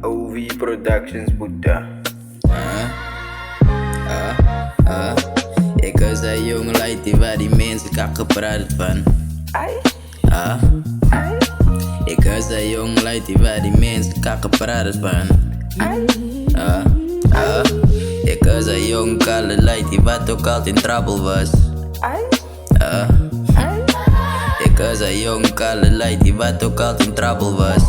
OV Productions, Buddha. Ik was een jonge lightie waar die mensen kakken praten van. Ik was een jonge lightie waar die mensen kakken praten van. Ik was een jong kale lightie wat ook altijd in trouble was. Ik was een jong kale lightie wat ook altijd in trouble was.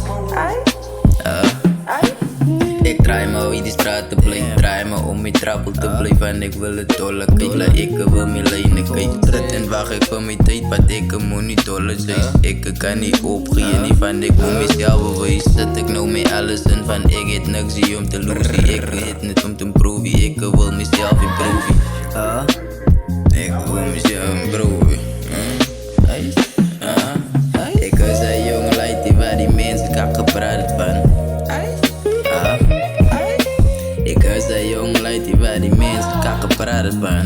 Ik draai me over die straat te blijven, draai me om mijn trappel te blijven en ik wil het dolle kijken. Ik wil mijn lijnen kijken, tred en wacht ik voor mijn tijd, want ik moet niet dolle zijn. Ik kan niet opgeven, niet van ik moet mezelf bewijzen. Zet ik nou met alles in van ik heb niks hier om te losen. Ik het niet om te proeven, ik wil mezelf improven. Ik wil mezelf improven. Ik was een jonge lightie waar die mensen kakken praten van. Ik was een jong lightie waar die mensen kakken praten van.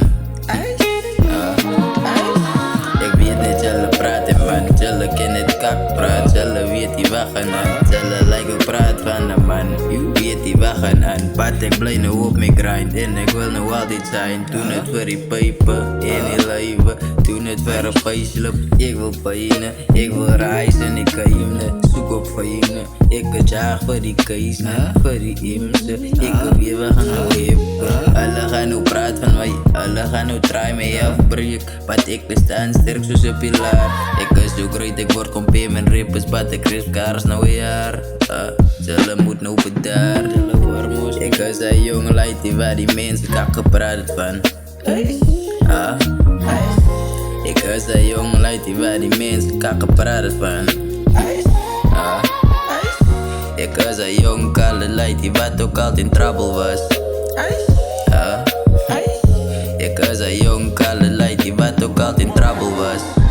Ik weet niet, jullie praten man, jullie kennen het kak praat. Jullie weet die wachten aan, jullie lijken praat van de man. Je weet die wachten aan, pat ik blij nu op mijn grind. En ik wil nu altijd zijn, toen het voor die pijpen in die leven. Toen het voor een pijslip, ik wil pijnen. Ik wil reizen, ik kan je zoek op fijne. Ik kan jaag voor die keizer, voor die imse. Ik wil weer we gaan nou hippen. Alle gaan nu praten van mij, alle gaan nu draaien met jou breek. Wat ik bestaan sterk zoals een pilaar. Ik is zo groot, ik word compleet mijn rippers. Wat ik crisp kaars nou een jaar. Zullen moet nou bedaar. Ik was een jonge lightie waar die mensen kakken praten van. Ik was een jonge lightie waar die mensen kakken praten van. Ik was een jong kale lightie wat ook altijd in trouble was. Ik was een jong kale lightie wat ook altijd in trouble was.